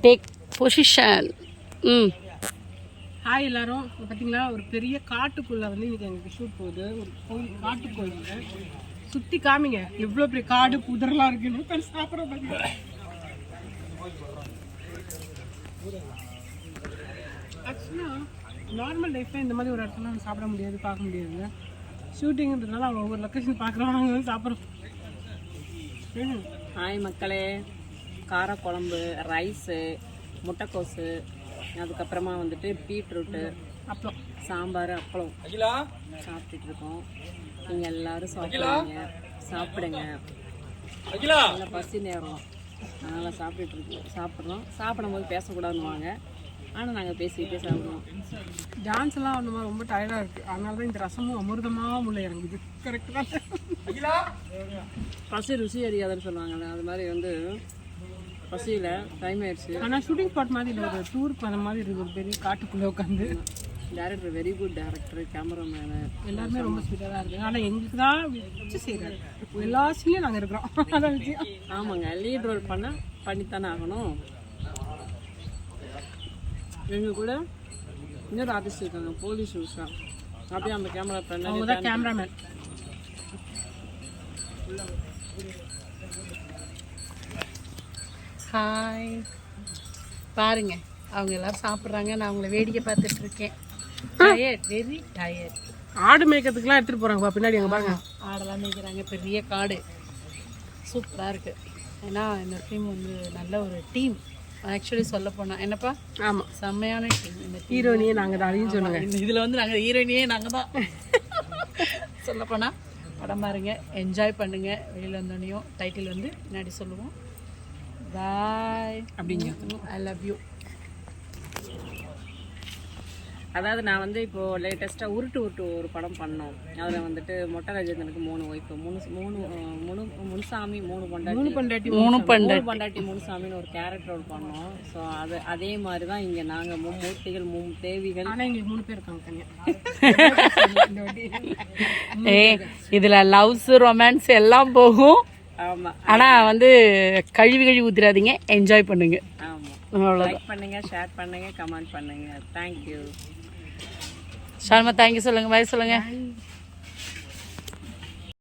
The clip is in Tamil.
Take position. ஹாய் எல்லாரும். பார்த்தீங்களா, ஒரு பெரிய காட்டுக்குள்ளே வந்து இன்றைக்கி எங்களுக்கு ஷூட் போகுது. ஒரு கோயில், காட்டுக்கோயில். சுற்றி காமிங்க எவ்வளோ பெரிய காடு புதரெலாம் இருக்குன்னு சாப்பிட்ற பார்த்தீங்கன்னா. ஆக்சுவலாக நார்மல் லைஃப்பில் இந்த மாதிரி ஒரு இடத்துல நம்ம சாப்பிட முடியாது, பார்க்க முடியாது. ஷூட்டிங்கிறதுனால அவங்க ஒவ்வொரு லொக்கேஷன் பார்க்குறோம், அங்கே வந்து சாப்பிட்றோம். ஹாய் மக்களே, காரக்குழம்பு, ரைஸு, முட்டைக்கோஸு, அதுக்கப்புறமா வந்துட்டு பீட்ரூட்டு, அப்பளம், சாம்பார், அப்பளம் சாப்பிட்டுட்டு இருக்கோம். நீங்கள் எல்லோரும் சாப்பிடுங்க. நல்லா பசி நேரம், அதனால் சாப்பிட்றோம். சாப்பிடும்போது பேசக்கூடாதுன்னுவாங்க, ஆனால் நாங்கள் பேசிக்கிட்டே சாப்பிடுவோம். டான்ஸ்லாம் அந்த மாதிரி ரொம்ப டயர்டாக இருக்குது. அதனால தான் இந்த ரசமும் அமிர்தமாக உள்ள இறங்குது. கரெக்டு தான். பசி ருசி அறியாதுன்னு சொல்லுவாங்கல்ல, அது மாதிரி வந்து பசியில் டைம் ஆயிடுச்சு. ஆனால் ஷூட்டிங் ஸ்பாட் மாதிரி இல்லை, ஒரு டூருக்கு அந்த மாதிரி இருக்குது. ஒரு பெரிய காட்டுக்குள்ளே உட்காந்து director very good director, cameraman எல்லாருமே ரொம்ப ஸ்வீட்டாக தான் இருக்குது. ஆனால் எங்களுக்கு தான் வச்சு செய்கிறாரு. எல்லா சீன்லையும் நாங்கள் இருக்கிறோம். அதான் விஷயம். ஆமாங்க, லீட் ரோல் பண்ணித்தானே ஆகணும். எங்கள் கூட இன்னொரு ஆர்டிஸ்ட் இருக்காங்க, போலீஸ் உஷா. அப்படியே அந்த கேமரா அவங்க தான் கேமராமேன். ஹாய், பாருங்க அவங்க எல்லாரும் சாப்பிட்றாங்க, நான் அவங்கள வேடிக்கை பார்த்துட்டு இருக்கேன். Tired, very tired. ஆடு மேய்க்கிறதுக்குலாம் எடுத்துகிட்டு போகிறாங்கப்பா பின்னாடி. அங்கே பாருங்க, ஆடெல்லாம் மேய்க்கிறாங்க. பெரிய காடு, சூப்பராக இருக்குது. ஏன்னா இந்த டீம் வந்து நல்ல ஒரு டீம். ஆக்சுவலி சொல்ல போனால் என்னப்பா, ஆமாம், செம்மையான டீம். இந்த ஹீரோனியே நாங்கள் தான், அதையும் சொல்லுங்கள். இதில் வந்து நாங்கள் ஹீரோயினியே நாங்கள் தான். சொல்லப்போனால் படம் பாருங்க, என்ஜாய் பண்ணுங்கள். வெளியில் வந்தோடனையும் டைட்டில் வந்து முன்னாடி சொல்லுவோம். பாய் அப்படிங்க. I love you. அதாவது நான் வந்து இப்போது லேட்டஸ்ட்டாக உருட்டு ஒரு படம் பண்ணோம். அதில் வந்துட்டு மொட்டை ராஜேந்திரனுக்கு 3 ஒய்ஃபு, முனுசாமி, 3 பொண்டாட்டி முனுசாமின்னு ஒரு கேரக்டர் பண்ணோம். ஸோ அதே மாதிரி தான் இங்கே நாங்கள் மும்மூர்த்திகள், தேவிகள். ஆனால் எங்களுக்கு 3 பேர் இருக்காங்க தனியாக. இதில் லவ்ஸ், ரொமான்ஸ் எல்லாம் போகும். ஆமாம், ஆனால் வந்து கழுவி ஊற்றிடாதீங்க, என்ஜாய் பண்ணுங்க. ஆமாம், லைக் பண்ணுங்க, ஷேர் பண்ணுங்க, கமெண்ட் பண்ணுங்க. தேங்க்யூ. ஷால்மா தேங்க்யூ சொல்லுங்க, பாய் சொல்லுங்க.